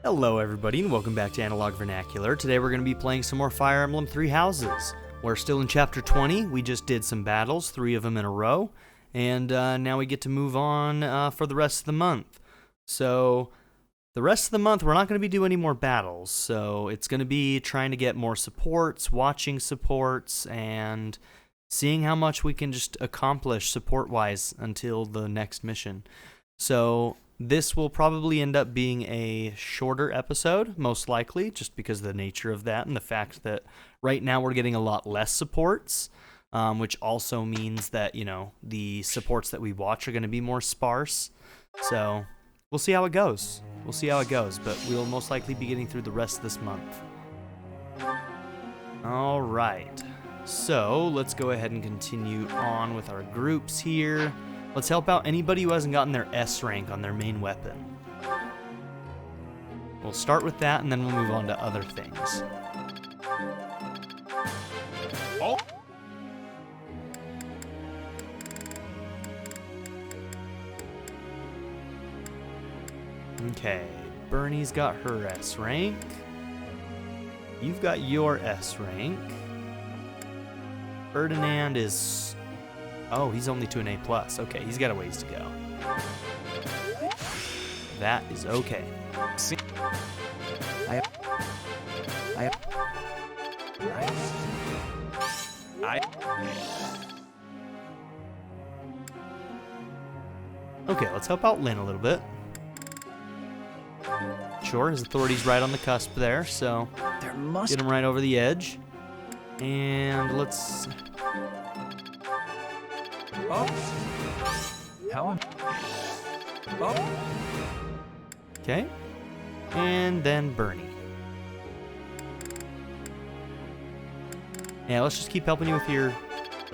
Hello everybody and welcome back to Analog Vernacular. Today we're going to be playing some more Fire Emblem Three Houses. We're still in Chapter 20. We just did some battles, 3 of them in a row. And now we get to move on for the rest of the month. So the rest of the month we're not going to be doing any more battles. So it's going to be trying to get more supports, watching supports, and seeing how much we can just accomplish support-wise until the next mission. So this will probably end up being a shorter episode, most likely, just because of the nature of that and the fact that right now we're getting a lot less supports, which also means that, you know, the supports that we watch are going to be more sparse. So we'll see how it goes. But we'll most likely be getting through the rest of this month. All right. So let's go ahead and continue on with our groups here. Let's help out anybody who hasn't gotten their S rank on their main weapon. We'll start with that, and then we'll move on to other things. Oh. Okay, Bernie's got her S rank. You've got your S rank. Ferdinand is... Oh, he's only to an A+. Okay, he's got a ways to go. That is okay. Okay, let's help out Lynn a little bit. Sure, his authority's right on the cusp there, so get him right over the edge. And let's... Oh. How? Oh. Okay. And then Bernie. Yeah, let's just keep helping you with your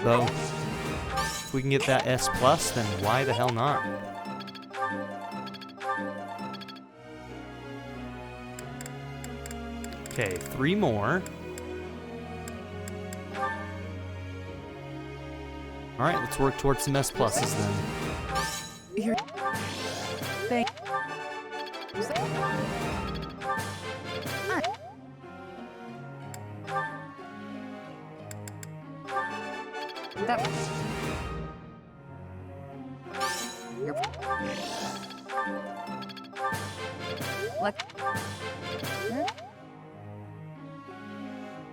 bow. If we can get that S+, then why the hell not? Okay, 3 more. Alright, let's work towards some S pluses then. Here. Thank. That.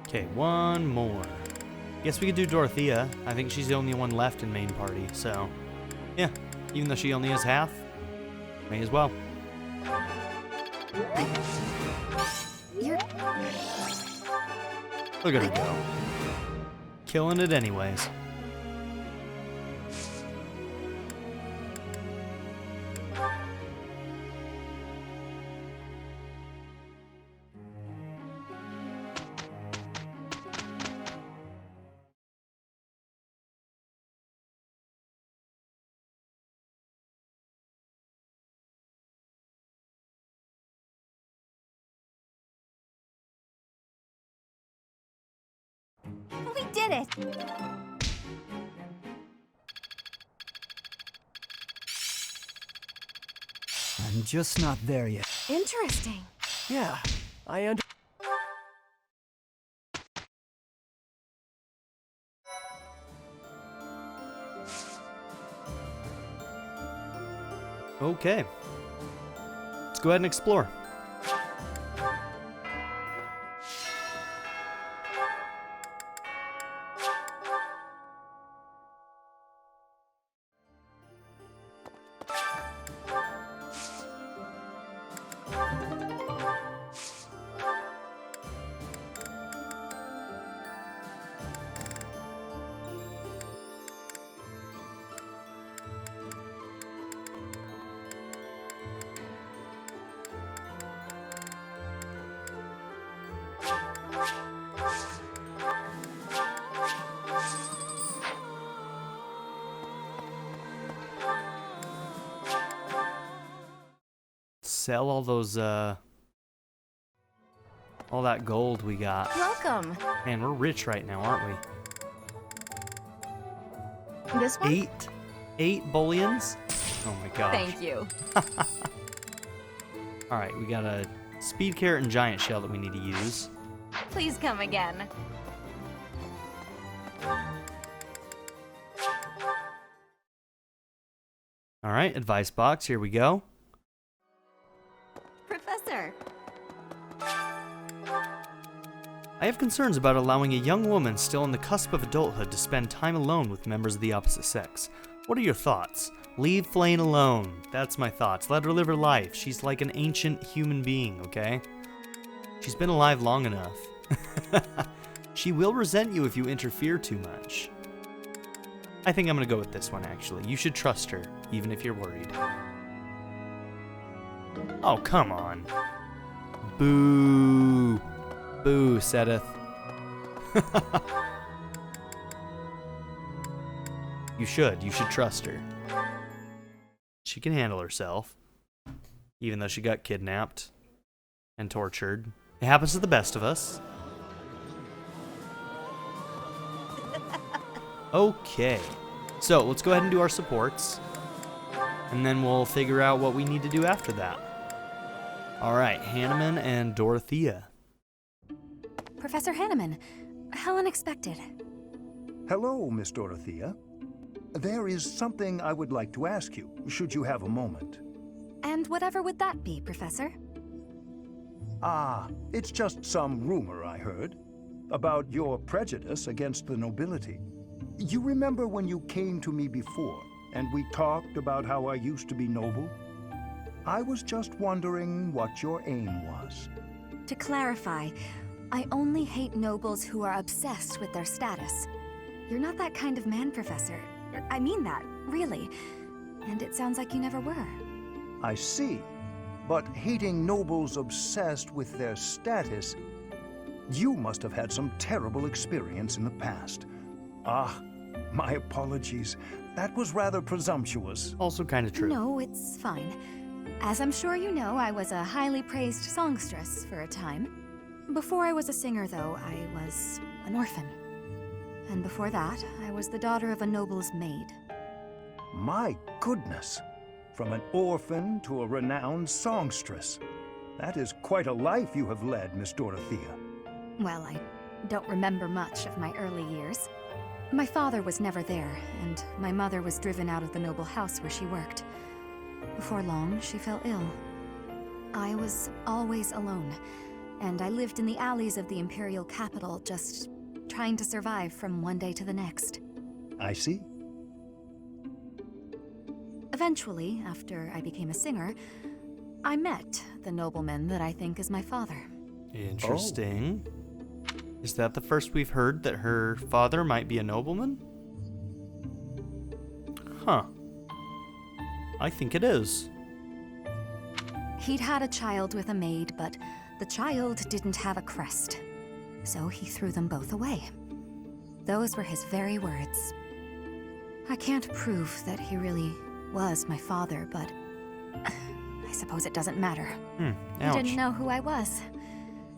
Okay, one more. Guess we could do Dorothea. I think she's the only one left in main party, so yeah, even though she only has half, may as well. Look at her go. Killing it anyways. We did it! I'm just not there yet. Interesting. Yeah, I under... Okay. Let's go ahead and explore. Sell all those, all that gold we got. Welcome. Man, we're rich right now, aren't we? This one? 8 bullions? Oh my gosh. Thank you. Alright, we got a speed carrot and giant shell that we need to use. Please come again. All right, advice box, here we go. Professor. I have concerns about allowing a young woman still on the cusp of adulthood to spend time alone with members of the opposite sex. What are your thoughts? Leave Flayn alone. That's my thoughts. Let her live her life. She's like an ancient human being, okay? She's been alive long enough. She will resent you if you interfere too much. I think I'm gonna go with this one, actually. You should trust her, even if you're worried. Oh, come on. Boo. Boo, Sedith. You should trust her. She can handle herself, even though she got kidnapped and tortured. It happens to the best of us. Okay, so let's go ahead and do our supports, and then we'll figure out what we need to do after that. All right, Hanneman and Dorothea. Professor Hanneman, how unexpected. Hello, Miss Dorothea. There is something I would like to ask you, should you have a moment. And whatever would that be, Professor? Ah, it's just some rumor I heard about your prejudice against the nobility. You remember when you came to me before, and we talked about how I used to be noble? I was just wondering what your aim was. To clarify, I only hate nobles who are obsessed with their status. You're not that kind of man, Professor. I mean that, really. And it sounds like you never were. I see. But hating nobles obsessed with their status, you must have had some terrible experience in the past. Ah, my apologies. That was rather presumptuous. Also kind of true. No, it's fine. As I'm sure you know, I was a highly praised songstress for a time. Before I was a singer, though, I was an orphan. And before that, I was the daughter of a noble's maid. My goodness. From an orphan to a renowned songstress. That is quite a life you have led, Miss Dorothea. Well, I don't remember much of my early years. My father was never there, and my mother was driven out of the noble house where she worked. Before long, she fell ill. I was always alone, and I lived in the alleys of the imperial capital, just trying to survive from one day to the next. I see. Eventually, after I became a singer, I met the nobleman that I think is my father. Interesting. Oh. Is that the first we've heard that her father might be a nobleman? Huh. I think it is. He'd had a child with a maid, but the child didn't have a crest. So he threw them both away. Those were his very words. I can't prove that he really was my father, but I suppose it doesn't matter. He didn't know who I was.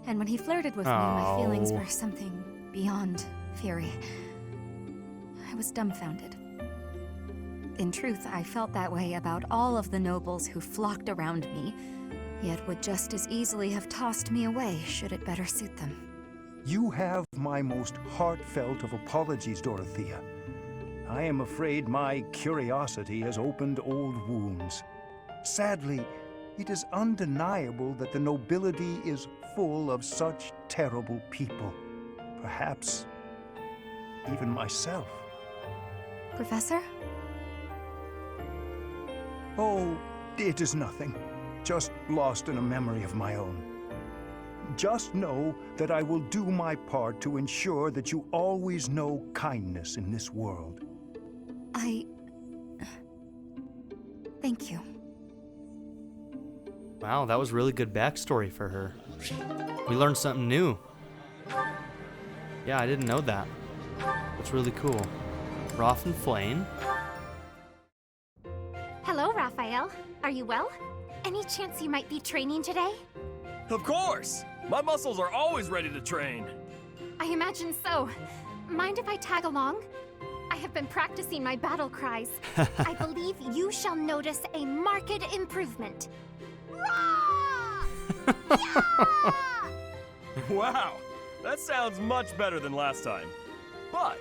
And when he flirted with me, my feelings were something beyond fury. I was dumbfounded. In truth, I felt that way about all of the nobles who flocked around me, yet would just as easily have tossed me away should it better suit them. You have my most heartfelt of apologies, Dorothea. I am afraid my curiosity has opened old wounds. Sadly, it is undeniable that the nobility is full of such terrible people. Perhaps even myself. Professor? Oh, it is nothing. Just lost in a memory of my own. Just know that I will do my part to ensure that you always know kindness in this world. Thank you. Wow, that was really good backstory for her. We learned something new. Yeah, I didn't know that. That's really cool. Roth and Flayn. Hello, Raphael. Are you well? Any chance you might be training today? Of course! My muscles are always ready to train. I imagine so. Mind if I tag along? I have been practicing my battle cries. I believe you shall notice a marked improvement. Rah! Yeah! Wow, that sounds much better than last time. But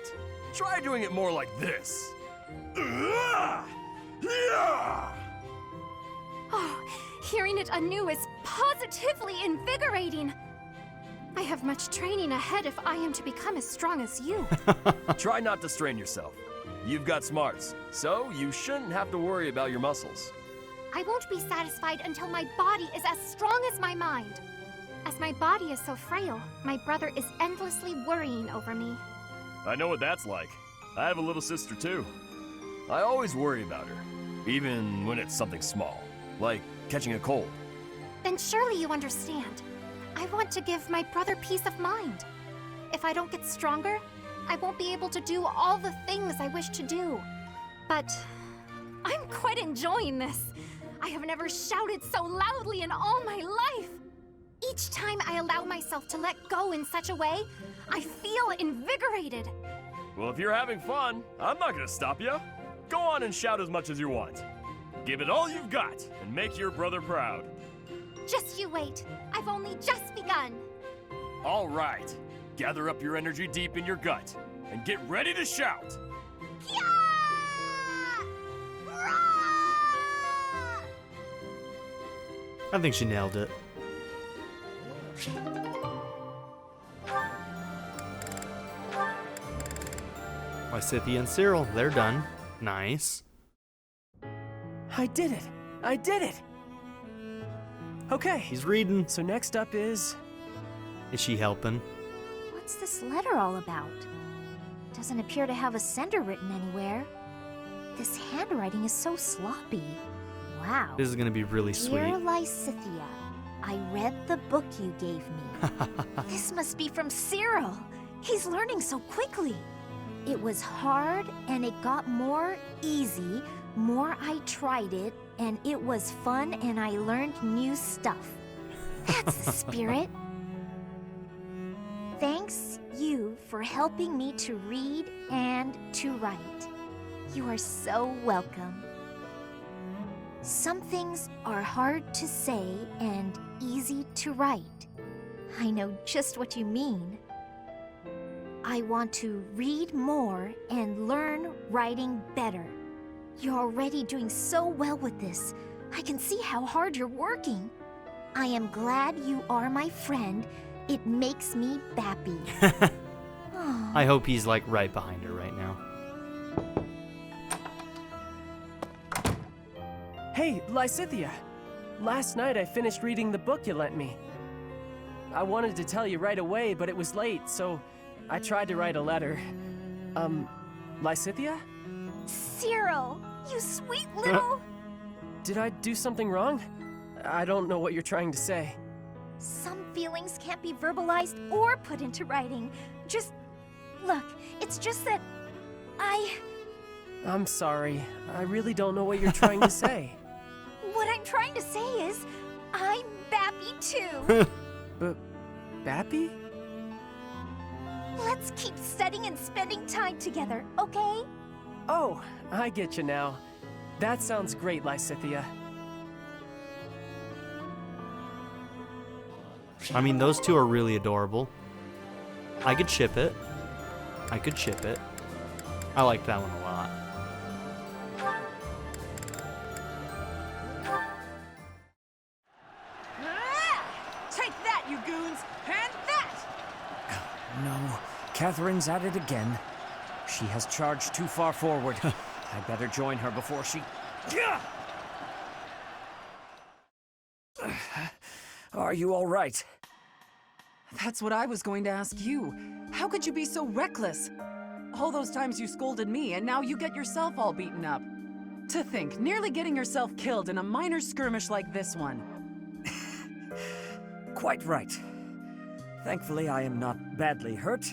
try doing it more like this. Oh, hearing it anew is positively invigorating. I have much training ahead if I am to become as strong as you. Try not to strain yourself. You've got smarts, so you shouldn't have to worry about your muscles. I won't be satisfied until my body is as strong as my mind. As my body is so frail, my brother is endlessly worrying over me. I know what that's like. I have a little sister too. I always worry about her, even when it's something small, like catching a cold. Then surely you understand. I want to give my brother peace of mind. If I don't get stronger, I won't be able to do all the things I wish to do. But I'm quite enjoying this. I have never shouted so loudly in all my life. Each time I allow myself to let go in such a way, I feel invigorated. Well, if you're having fun, I'm not gonna stop you. Go on and shout as much as you want. Give it all you've got and make your brother proud. Just you wait. I've only just begun. All right. Gather up your energy deep in your gut and get ready to shout. I think she nailed it. Lysithea and Cyril, they're done. Nice. I did it! I did it! Okay, He's reading. so next up is... Is she helping? What's this letter all about? Doesn't appear to have a sender written anywhere. This handwriting is so sloppy. Wow. This is gonna be really Dear sweet. Lysithea, I read the book you gave me. This must be from Cyril. He's learning so quickly. It was hard and it got more easy, more I tried it, and it was fun and I learned new stuff. That's the spirit. Thanks you for helping me to read and to write. You are so welcome. Some things are hard to say and easy to write. I know just what you mean. I want to read more and learn writing better. You're already doing so well with this. I can see how hard you're working. I am glad you are my friend. It makes me happy. I hope he's like right behind her right now. Hey, Lysithea! Last night I finished reading the book you lent me. I wanted to tell you right away, but it was late, so I tried to write a letter. Lysithea? Cyril, you sweet little... Did I do something wrong? I don't know what you're trying to say. Some feelings can't be verbalized or put into writing. Just... Look, it's just that... I'm sorry. I really don't know what you're trying to say. What I'm trying to say is... I'm happy too. Bappy? Let's keep studying and spending time together, okay? Oh, I get you now. That sounds great, Lysithea. I mean, those two are really adorable. I could ship it. I could ship it. I like that one a lot. Take that, you goons! And that! No, Catherine's at it again. She has charged too far forward. I better join her before she... Are you all right? That's what I was going to ask you. How could you be so reckless? All those times you scolded me, and now you get yourself all beaten up. To think, nearly getting yourself killed in a minor skirmish like this one. Quite right. Thankfully, I am not badly hurt.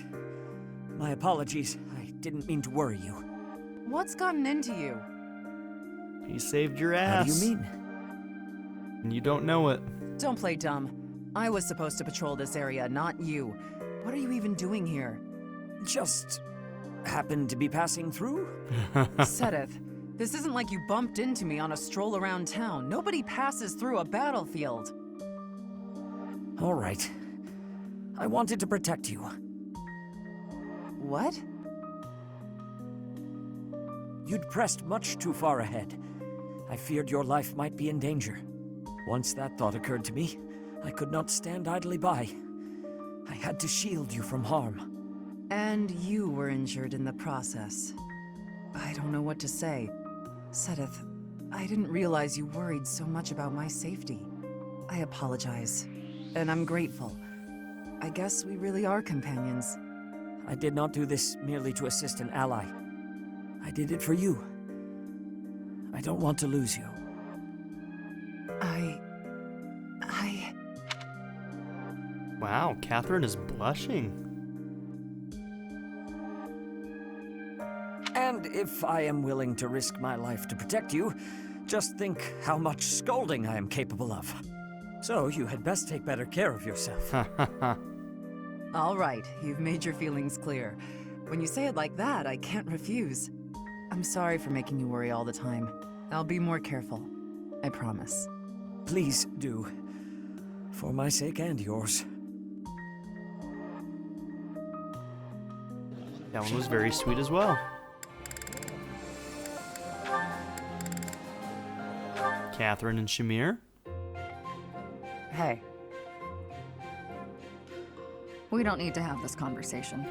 My apologies. I didn't mean to worry you. What's gotten into you? He saved your How ass. do you mean? And you don't know it. Don't play dumb. I was supposed to patrol this area, not you. What are you even doing here? Just happened to be passing through? Sedith, this isn't like you bumped into me on a stroll around town. Nobody passes through a battlefield. All right. I wanted to protect you. What? You'd pressed much too far ahead. I feared your life might be in danger. Once that thought occurred to me, I could not stand idly by. I had to shield you from harm. And you were injured in the process. I don't know what to say. Sedith, I didn't realize you worried so much about my safety. I apologize, and I'm grateful. I guess we really are companions. I did not do this merely to assist an ally. I did it for you. I don't want to lose you. Wow, Catherine is blushing. And if I am willing to risk my life to protect you, just think how much scolding I am capable of. So you had best take better care of yourself. All right, you've made your feelings clear. When you say it like that, I can't refuse. I'm sorry for making you worry all the time. I'll be more careful. I promise. Please do. For my sake and yours. That one was very sweet as well. Catherine and Shamir. Hey. We don't need to have this conversation.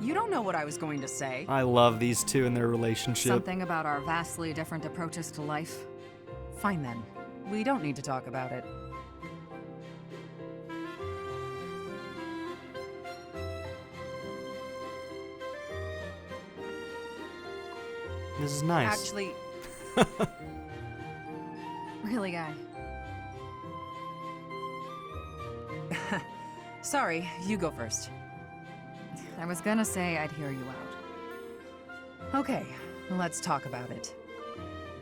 You don't know what I was going to say. I love these two and their relationship. Something about our vastly different approaches to life. Fine then. We don't need to talk about it. This is nice. Actually, Really, Guy? sorry, you go first. I was gonna say I'd hear you out. Okay, let's talk about it.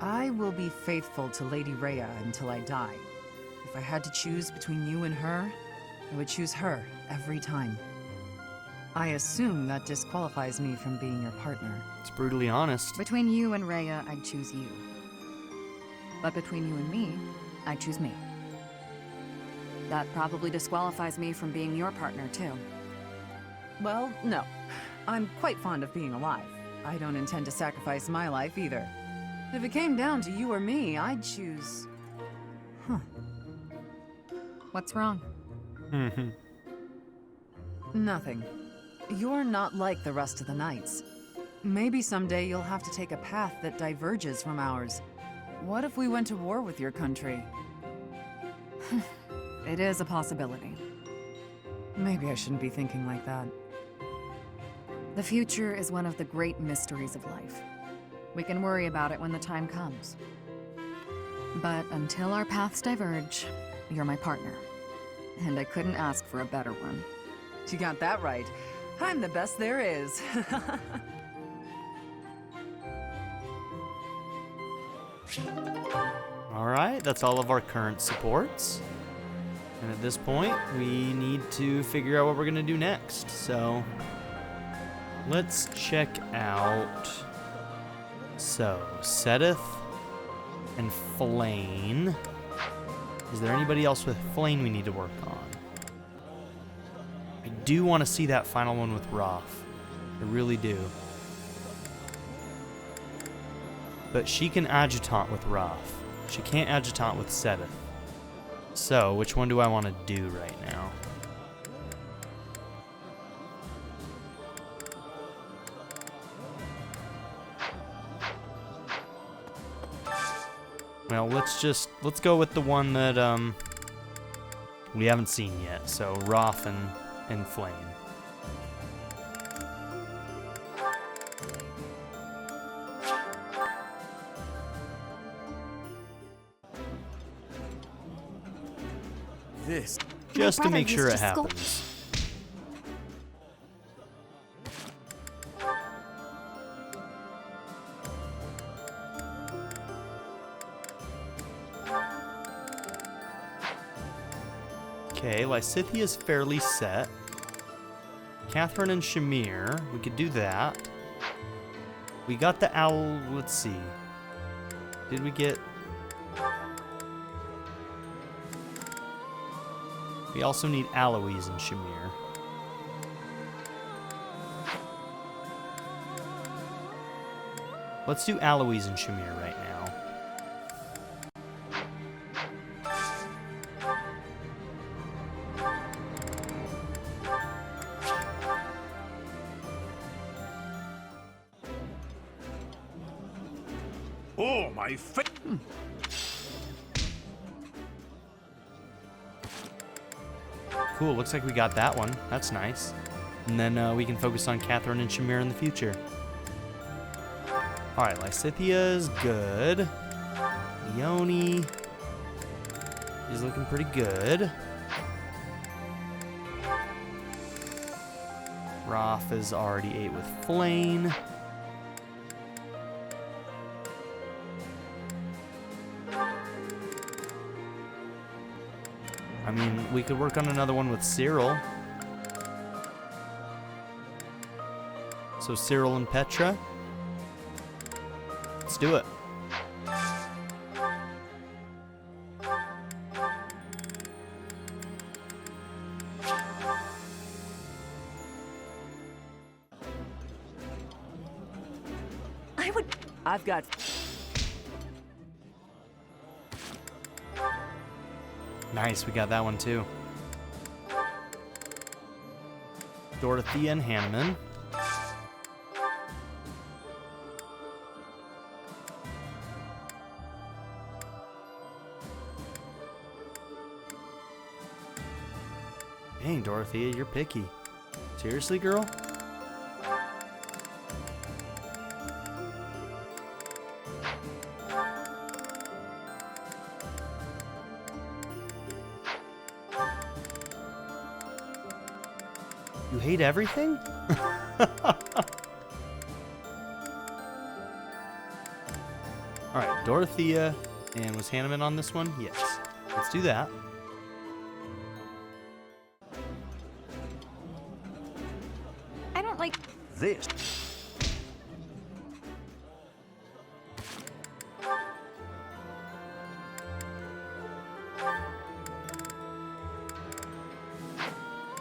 I will be faithful to Lady Rhea until I die. If I had to choose between you and her, I would choose her every time. I assume that disqualifies me from being your partner. It's brutally honest. Between you and Rhea, I'd choose you. But between you and me, I'd choose me. That probably disqualifies me from being your partner, too. Well, no. I'm quite fond of being alive. I don't intend to sacrifice my life either. If it came down to you or me, I'd choose... What's wrong? Nothing. You're not like the rest of the knights. Maybe someday you'll have to take a path that diverges from ours. What if we went to war with your country? It is a possibility. Maybe I shouldn't be thinking like that. The future is one of the great mysteries of life. We can worry about it when the time comes. But until our paths diverge, you're my partner. And I couldn't ask for a better one. You got that right. I'm the best there is. Alright, that's all of our current supports. And at this point, we need to figure out what we're going to do next. So, let's check out... So, Sedith and Flane. Is there anybody else with Flane we need to work on? I do want to see that final one with Roth. I really do. But she can adjutant with Roth. She can't adjutant with Sedith. So, which one do I want to do right now? Well, let's go with the one that we haven't seen yet. So, Roth and Flame. This. Just to brother make sure it used to scold- happens. Okay, Lysithia's fairly set. Catherine and Shamir, we could do that. We got the owl, let's see. Did we get... We also need Aloys and Shamir. Let's do Aloys and Shamir right now. Oh, my fa- Cool, looks like we got that one. That's nice. And then we can focus on Catherine and Shamir in the future. Alright, Lysithea is good. Leone is looking pretty good. Roth is already 8 with Flane. I mean, we could work on another one with Cyril. So Cyril and Petra. Let's do it. I've got... Nice, we got that one too. Dorothea and Hanneman. Dang, Dorothea, you're picky. Seriously, girl? You hate everything? Alright, Dorothea. And was Hanneman on this one? Yes. Let's do that. I don't like... This.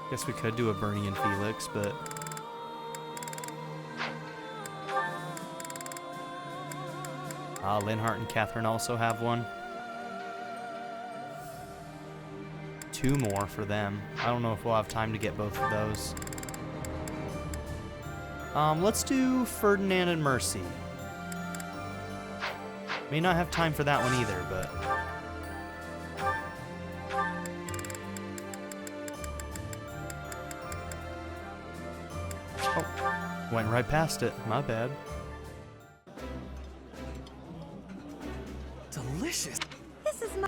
Guess we could do a Bernie and Felix, but... Linhart and Catherine also have one. 2 more for them. I don't know if we'll have time to get both of those. Let's do Ferdinand and Mercy. May not have time for that one either, but... Oh, went right past it. My bad. Delicious. This is my...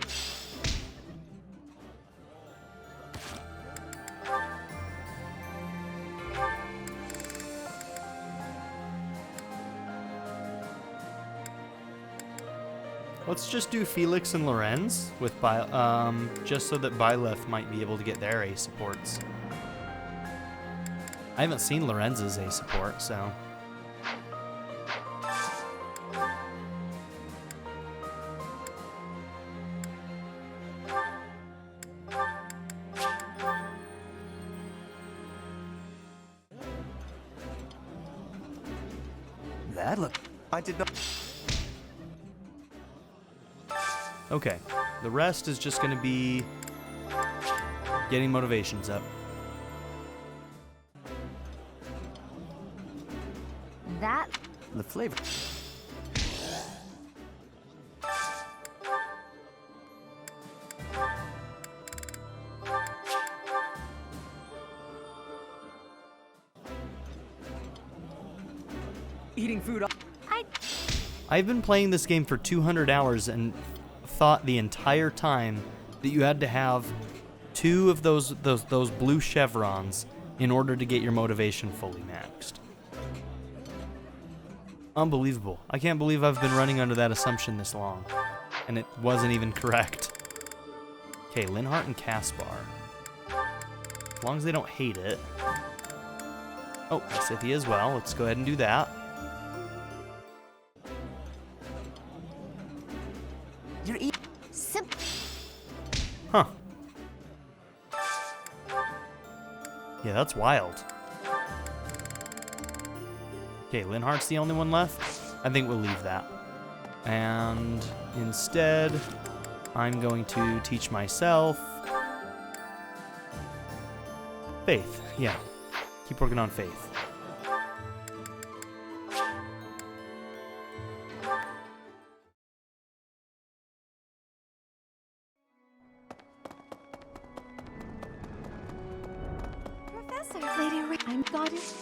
Let's just do Felix and Lorenz with just so that Byleth might be able to get their A supports. I haven't seen Lorenz's A support, so... That look. I did not. Okay, the rest is just going to be getting motivations up. That... The flavor. Eating food. I've been playing this game for 200 hours and thought the entire time that you had to have 2 of those blue chevrons in order to get your motivation fully maxed. Unbelievable. I can't believe I've been running under that assumption this long. And it wasn't even correct. Okay, Linhart and Caspar. As long as they don't hate it. Oh, Lysithea as well. Let's go ahead and do that. You're eating. Huh. Yeah, that's wild. Okay, Linhart's the only one left. I think we'll leave that. And instead, I'm going to teach myself faith. Yeah, keep working on faith. Professor, Lady Ray, I'm got it.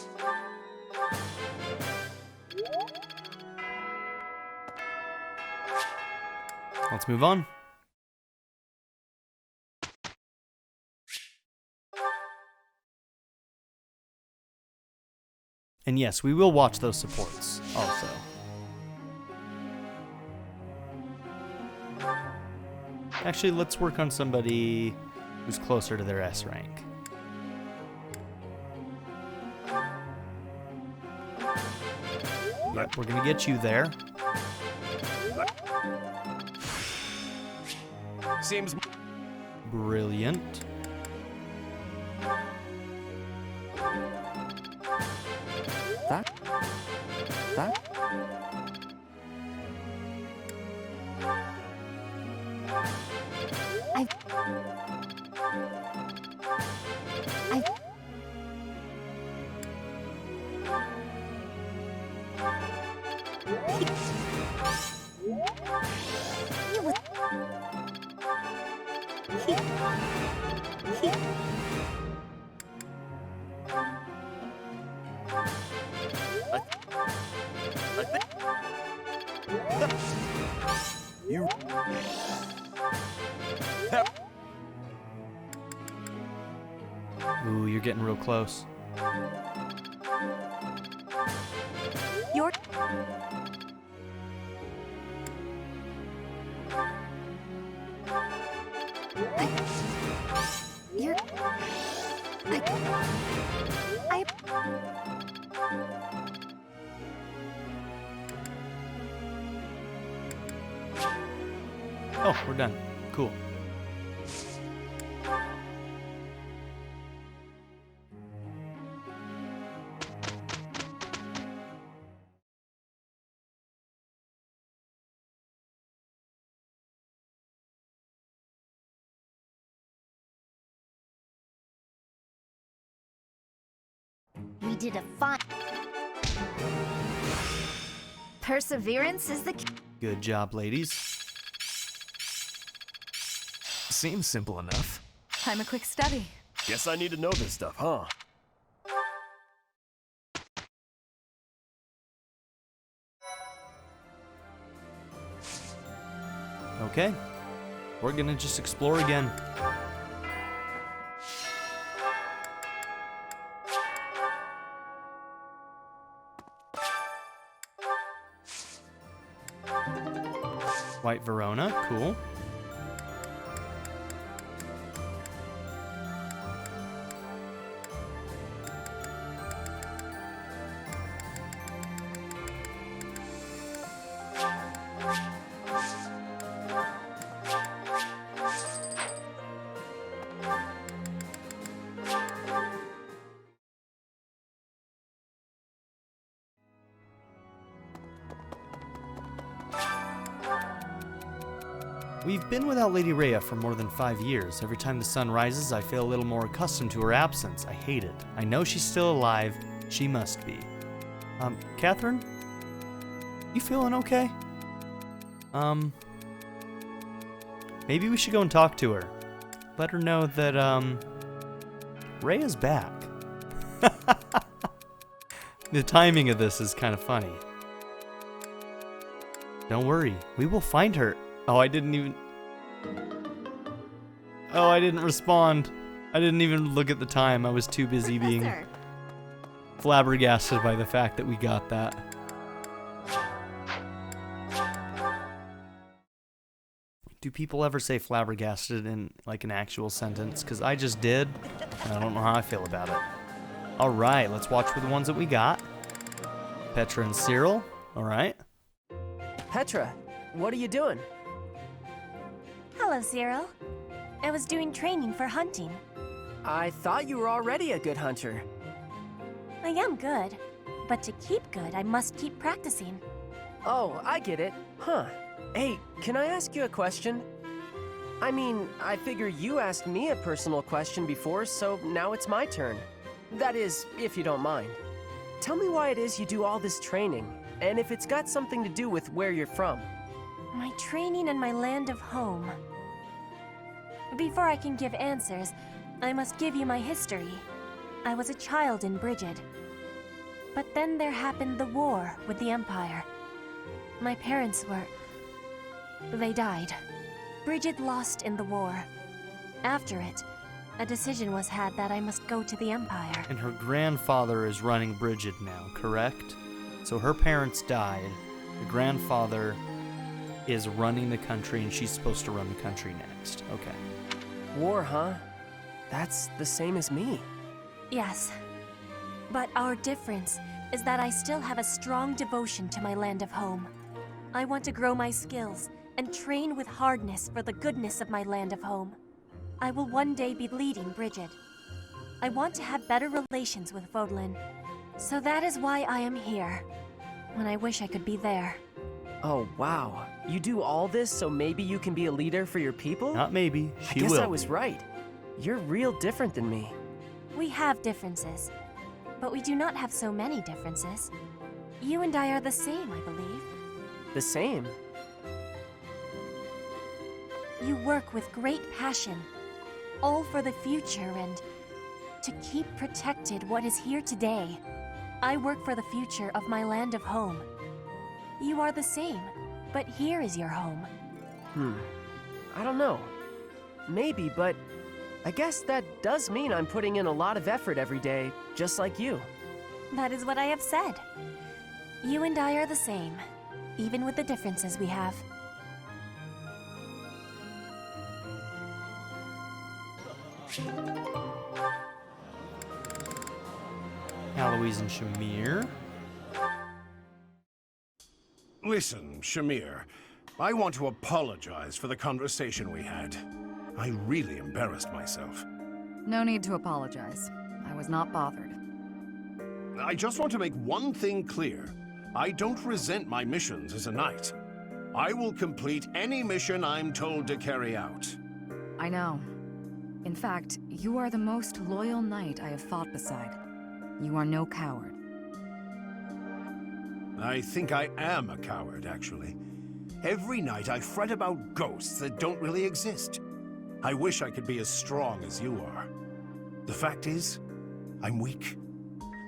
Let's move on. And yes, we will watch those supports also. Actually, let's work on somebody who's closer to their S rank. Yep, we're gonna get you there. Seems Brilliant. you. Ooh, you're getting real close. Your You're I Oh, we're done. Cool. We did a fine. Perseverance is the key. Good job, ladies. Seems simple enough. I'm a quick study. Guess I need to know this stuff, huh? Okay. We're gonna just explore again. White Verona, cool. We've been without Lady Rhea for more than 5 years. Every time the sun rises, I feel a little more accustomed to her absence. I hate it. I know she's still alive. She must be. Catherine? You feeling okay? Maybe we should go and talk to her. Let her know that, Rhea's back. The timing of this is kind of funny. Don't worry, we will find her. Oh, I didn't respond. I didn't even look at the time. I was too busy being flabbergasted by the fact that we got that. Do people ever say flabbergasted in like an actual sentence? Because I just did, and I don't know how I feel about it. All right, let's watch for the ones that we got. Petra and Cyril. All right. Petra, what are you doing? Hello, Cyril. I was doing training for hunting. I thought you were already a good hunter. I am good, but to keep good, I must keep practicing. Oh, I get it. Huh. Hey, can I ask you a question? I mean, I figure you asked me a personal question before, so now it's my turn. That is, if you don't mind. Tell me why it is you do all this training, and if it's got something to do with where you're from. My training in my land of home. Before I can give answers, I must give you my history. I was a child in Brigid. But then there happened the war with the Empire. My parents they died. Brigid lost in the war. After it, a decision was had that I must go to the Empire. And her grandfather is running Brigid now, correct? So her parents died. The grandfather is running the country, and she's supposed to run the country next. Okay. War, huh? That's the same as me. Yes. But our difference is that I still have a strong devotion to my land of home. I want to grow my skills and train with hardness for the goodness of my land of home. I will one day be leading Brigid. I want to have better relations with Vodlin. So that is why I am here, when I wish I could be there. Oh, wow. You do all this so maybe you can be a leader for your people? Not maybe. I She guess will. I was right. You're real different than me. We have differences, but we do not have so many differences. You and I are the same, I believe. The same? You work with great passion, all for the future and to keep protected what is here today. I work for the future of my land of home. You are the same, but here is your home. I don't know. Maybe, but I guess that does mean I'm putting in a lot of effort every day, just like you. That is what I have said. You and I are the same, even with the differences we have. Eloise and Shamir. Listen, Shamir, I want to apologize for the conversation we had. I really embarrassed myself. No need to apologize. I was not bothered. I just want to make one thing clear. I don't resent my missions as a knight. I will complete any mission I'm told to carry out. I know. In fact, you are the most loyal knight I have fought beside. You are no coward. I think I am a coward, actually. Every night I fret about ghosts that don't really exist. I wish I could be as strong as you are. The fact is, I'm weak.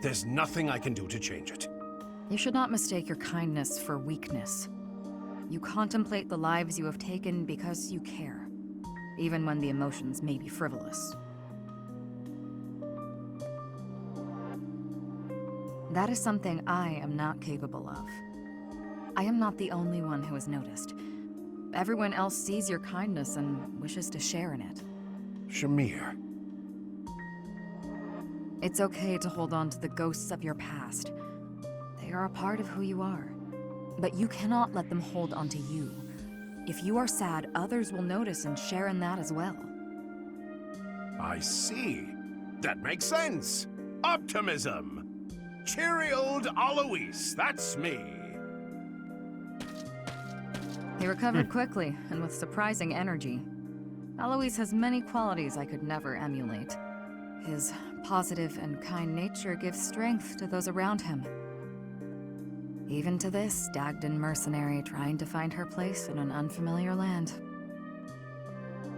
There's nothing I can do to change it. You should not mistake your kindness for weakness. You contemplate the lives you have taken because you care, even when the emotions may be frivolous. That is something I am not capable of. I am not the only one who has noticed. Everyone else sees your kindness and wishes to share in it. Shamir. It's okay to hold on to the ghosts of your past. They are a part of who you are. But you cannot let them hold onto you. If you are sad, others will notice and share in that as well. I see. That makes sense. Optimism. Cheery old Alois, that's me. He recovered quickly, and with surprising energy. Alois has many qualities I could never emulate. His positive and kind nature gives strength to those around him. Even to this Dagdan mercenary trying to find her place in an unfamiliar land.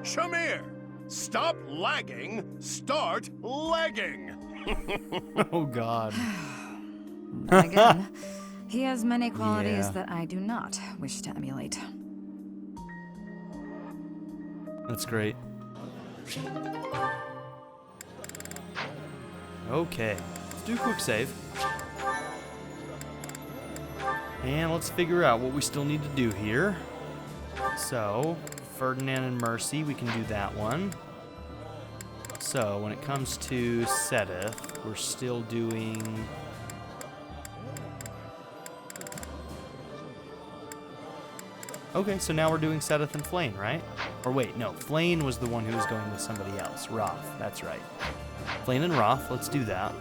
Shamir, stop lagging, start lagging. Oh, God. Again, he has many qualities Yeah. that I do not wish to emulate. That's great. Okay, let's do a quick save. And let's figure out what we still need to do here. So, Ferdinand and Mercy, we can do that one. So, when it comes to Sedith, we're still doing... Okay, so now we're doing Sedith and Flayn, right? Or wait, no, Flayn was the one who was going with somebody else. Roth, that's right. Flayn and Roth, let's do that.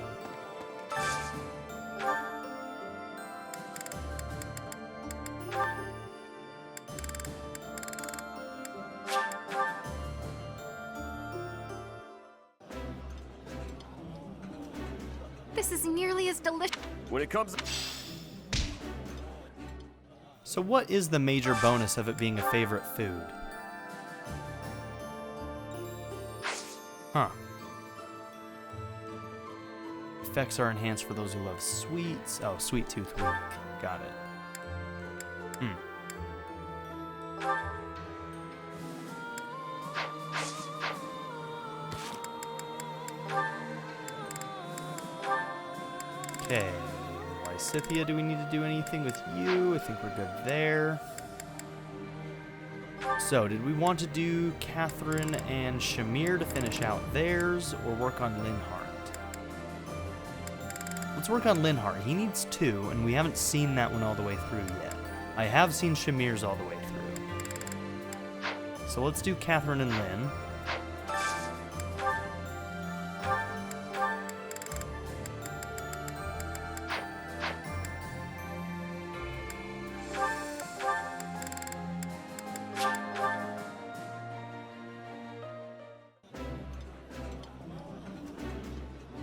This is nearly as delicious. When it comes... So what is the major bonus of it being a favorite food? Huh. Effects are enhanced for those who love sweets. Oh, sweet tooth weak. Got it. Hmm. Okay. Lysithea, do we need to do anything with you? I think we're good there. So, did we want to do Catherine and Shamir to finish out theirs, or work on Linhardt? Let's work on Linhardt. He needs 2, and we haven't seen that one all the way through yet. I have seen Shamir's all the way through. So let's do Catherine and Lynn.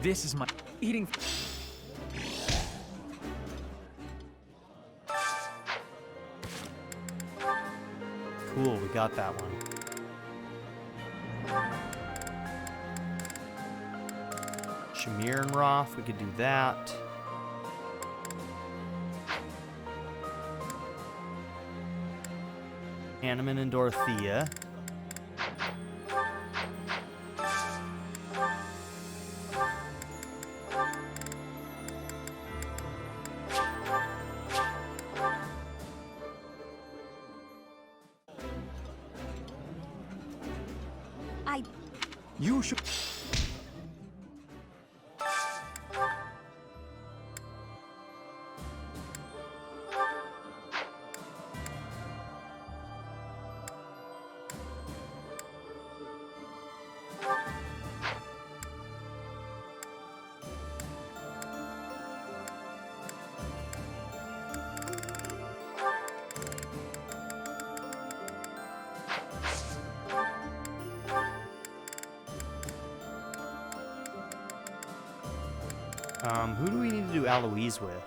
This is my eating. Cool, we got that one. Shamir and Roth, we could do that. Hanneman and Dorothea. You should... Who do we need to do Eloise with?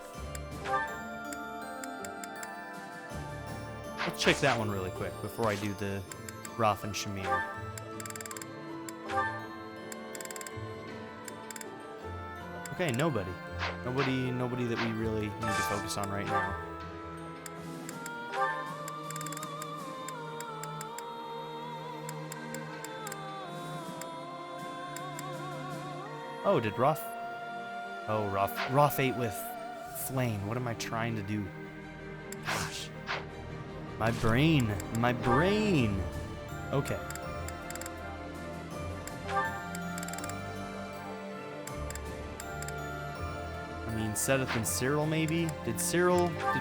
Let's check that one really quick before I do the Roth and Shamir. Okay, nobody. Nobody that we really need to focus on right now. Oh, did Roth... Oh, Roth ate with Flayn. What am I trying to do? Gosh. My brain. Okay. I mean, Sedith and Cyril, maybe? Did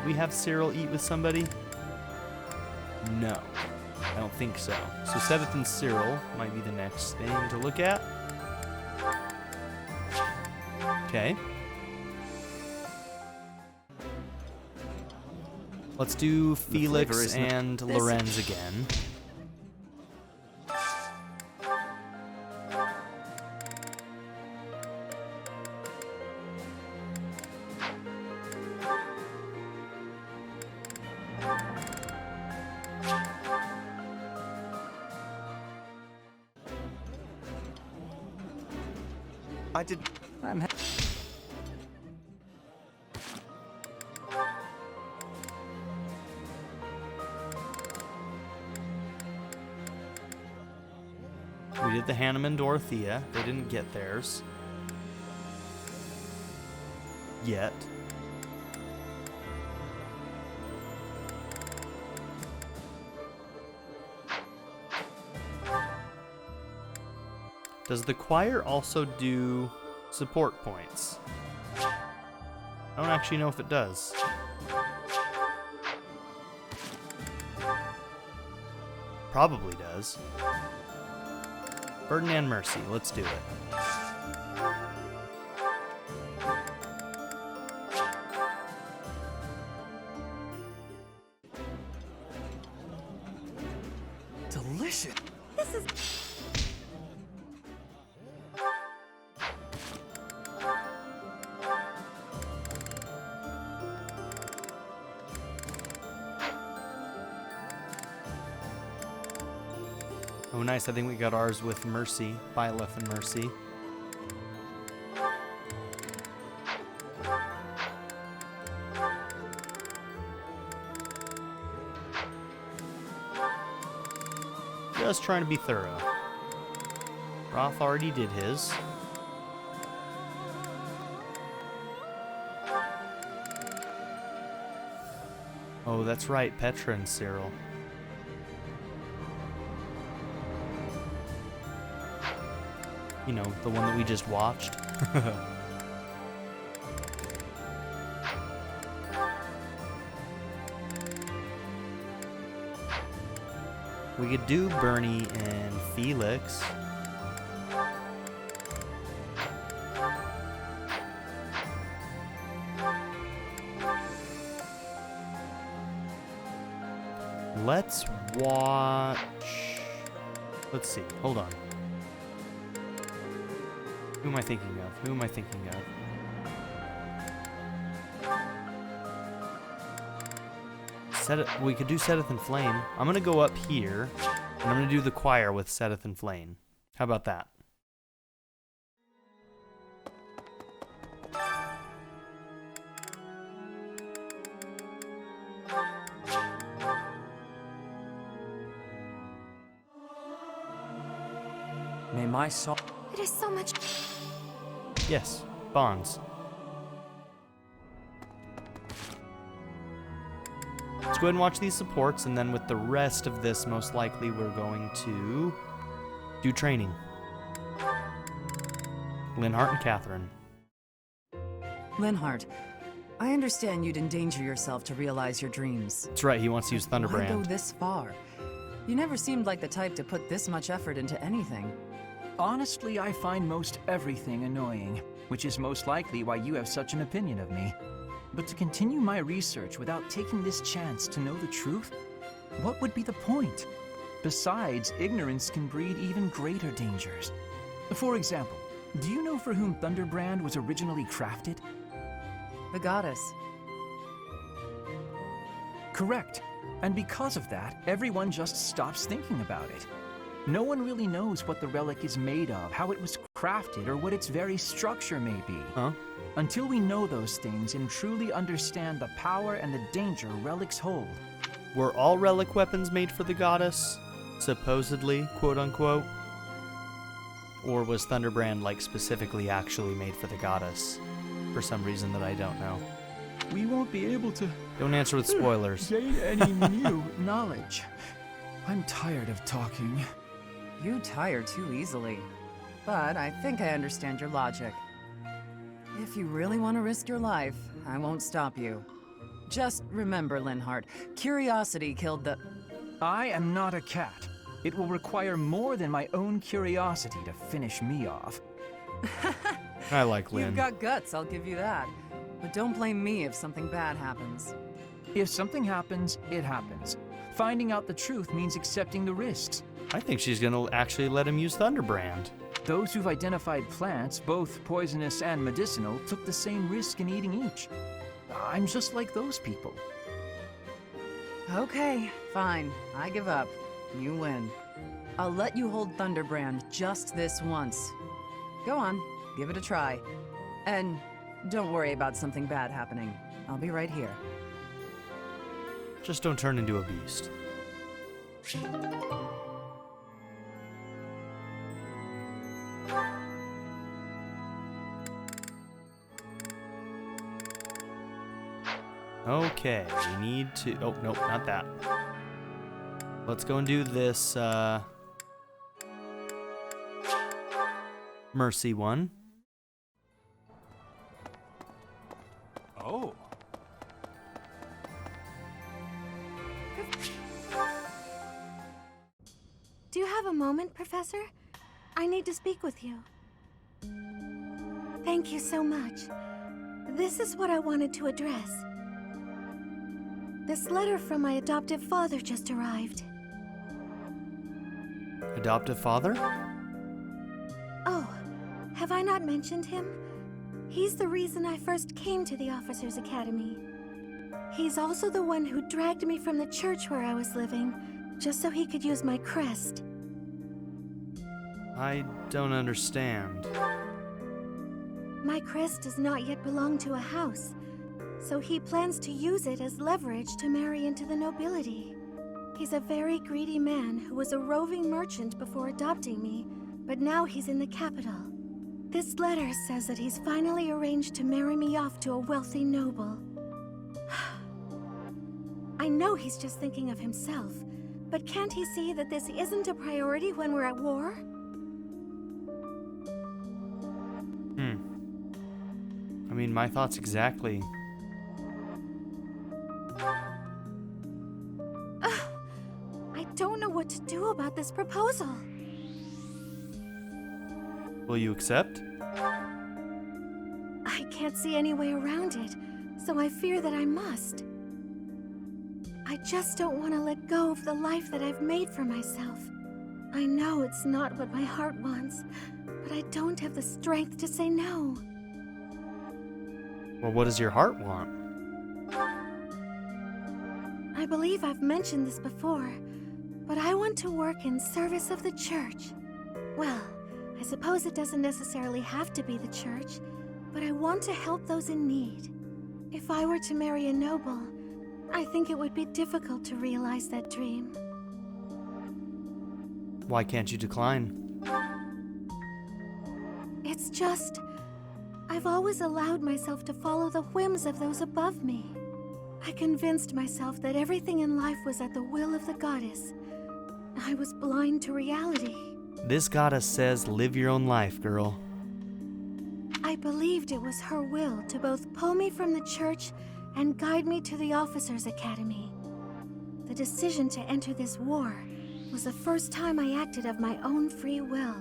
we have Cyril eat with somebody? No. I don't think so. So Sedith and Cyril might be the next thing to look at. Okay. Let's do Felix and Lorenz again. We did the Hanneman Dorothea. They didn't get theirs. Yet. Does the choir also do support points? I don't actually know if it does. Probably does. Burden and Mercy. Let's do it. Delicious. This is... Oh, nice. I think we got ours with Mercy. Byleth and Mercy. Just trying to be thorough. Roth already did his. Oh, that's right. Petra and Cyril. You know, the one that we just watched. We could do Bernie and Felix. Let's watch... Let's see. Hold on. Who am I thinking of? Who am I thinking of? We could do Seteth and Flame. I'm gonna go up here, and I'm gonna do the choir with Seteth and Flame. How about that? May my song... It is so much... Yes, bonds. Let's go ahead and watch these supports, and then with the rest of this, most likely we're going to do training. Linhardt and Catherine. Linhardt, I understand you'd endanger yourself to realize your dreams. That's right, he wants to use Why go Thunderbrand. this far? You never seemed like the type to put this much effort into anything. Honestly, I find most everything annoying, which is most likely why you have such an opinion of me. But to continue my research without taking this chance to know the truth? What would be the point? Besides, ignorance can breed even greater dangers. For example, do you know for whom Thunderbrand was originally crafted? The goddess. Correct. And because of that, everyone just stops thinking about it. No one really knows what the relic is made of, how it was crafted, or what its very structure may be. Huh? Until we know those things and truly understand the power and the danger relics hold. Were all relic weapons made for the goddess? Supposedly, quote unquote? Or was Thunderbrand, like, specifically actually made for the goddess? For some reason that I don't know. We won't be able to Don't answer with spoilers. gain any new knowledge. I'm tired of talking. You tire too easily. But I think I understand your logic. If you really want to risk your life, I won't stop you. Just remember, Linhardt, curiosity killed the... I am not a cat. It will require more than my own curiosity to finish me off. I like Lynn. You've got guts, I'll give you that. But don't blame me if something bad happens. If something happens, it happens. Finding out the truth means accepting the risks. I think she's gonna actually let him use Thunderbrand. Those who've identified plants, both poisonous and medicinal, took the same risk in eating each. I'm just like those people. Okay, fine. I give up. You win. I'll let you hold Thunderbrand just this once. Go on, give it a try. And don't worry about something bad happening. I'll be right here. Just don't turn into a beast. Okay, we need to... Oh, nope, not that. Let's go and do this, Mercy one. Oh. Professor? I need to speak with you. Thank you so much. This is what I wanted to address. This letter from my adoptive father just arrived. Adoptive father? Oh, have I not mentioned him? He's the reason I first came to the Officers' Academy. He's also the one who dragged me from the church where I was living, just so he could use my crest. I don't understand. My crest does not yet belong to a house, so he plans to use it as leverage to marry into the nobility. He's a very greedy man who was a roving merchant before adopting me, but now he's in the capital. This letter says that he's finally arranged to marry me off to a wealthy noble. I know he's just thinking of himself, but can't he see that this isn't a priority when we're at war? I mean, my thoughts exactly. I don't know what to do about this proposal. Will you accept? I can't see any way around it, so I fear that I must. I just don't want to let go of the life that I've made for myself. I know it's not what my heart wants, but I don't have the strength to say no. Well, what does your heart want? I believe I've mentioned this before, but I want to work in service of the church. Well, I suppose it doesn't necessarily have to be the church, but I want to help those in need. If I were to marry a noble, I think it would be difficult to realize that dream. Why can't you decline? It's just, I've always allowed myself to follow the whims of those above me. I convinced myself that everything in life was at the will of the goddess. I was blind to reality. This goddess says live your own life, girl. I believed it was her will to both pull me from the church and guide me to the Officers' Academy. The decision to enter this war was the first time I acted of my own free will.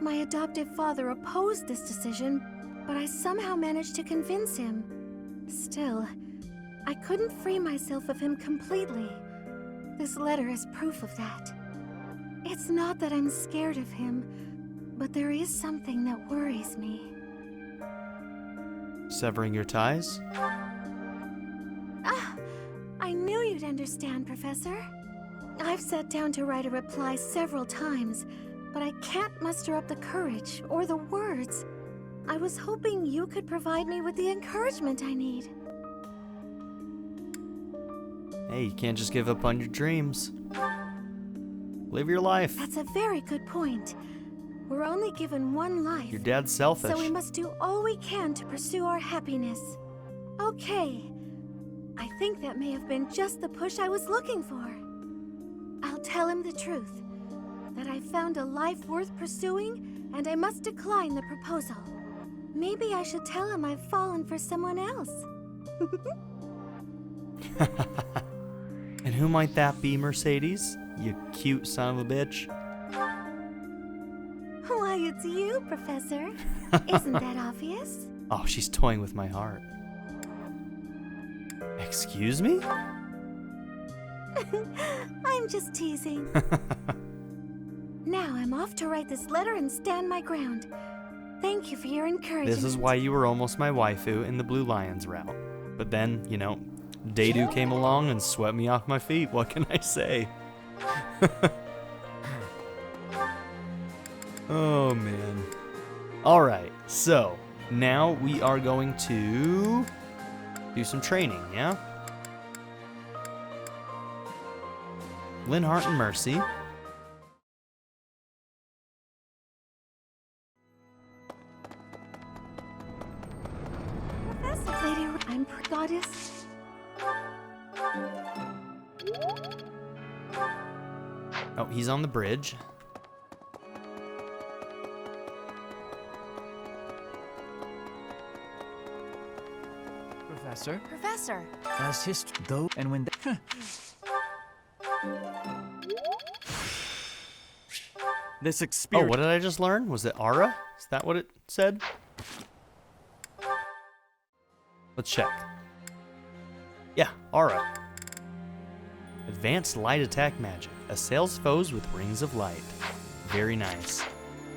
My adoptive father opposed this decision, but I somehow managed to convince him. Still, I couldn't free myself of him completely. This letter is proof of that. It's not that I'm scared of him, but there is something that worries me. Severing your ties? I knew you'd understand, Professor. I've sat down to write a reply several times, but I can't muster up the courage or the words. I was hoping you could provide me with the encouragement I need. Hey, you can't just give up on your dreams. Live your life. That's a very good point. We're only given one life. Your dad's selfish. So we must do all we can to pursue our happiness. Okay. I think that may have been just the push I was looking for. I'll tell him the truth. That I found a life worth pursuing, and I must decline the proposal. Maybe I should tell him I've fallen for someone else. And who might that be, Mercedes? You cute son of a bitch. Why, it's you, Professor. Isn't that obvious? Oh, she's toying with my heart. Excuse me? I'm just teasing. Now I'm off to write this letter and stand my ground. Thank you for your encouragement. This is why you were almost my waifu in the Blue Lions route. But then, you know, Deidou came along and swept me off my feet. What can I say? Oh, man. Alright, so now we are going to do some training, yeah? Linhardt and Mercy. Professor, Lady, I'm goddess. Oh, he's on the bridge. Professor? Professor! As history, though, and when This Oh, experience... what did I just learn? Was it Aura? Is that what it said? Let's check. Yeah, Aura. Advanced light attack magic. Assails foes with rings of light. Very nice.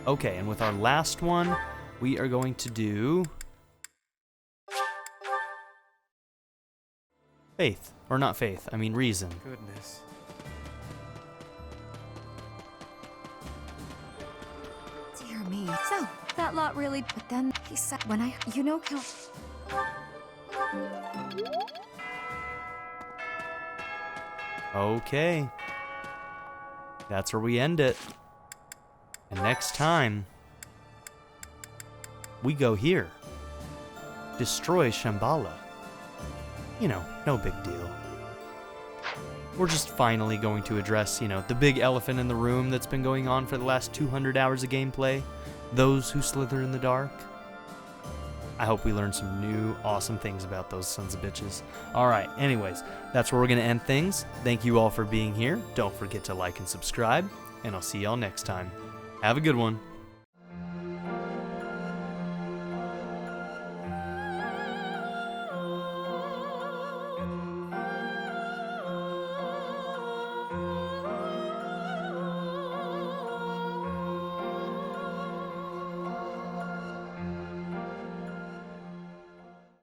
Okay, and with our last one, we are going to do... Faith. Or not faith, I mean reason. Goodness. Dear me. So, that lot really... But then he said, when I... You know, Count... Okay. That's where we end it. And next time, we go here. Destroy Shambhala. You know, no big deal. We're just finally going to address, you know, the big elephant in the room that's been going on for the last 200 hours of gameplay. Those who slither in the dark. I hope we learned some new awesome things about those sons of bitches. Alright, anyways, that's where we're going to end things. Thank you all for being here. Don't forget to like and subscribe, and I'll see y'all next time. Have a good one.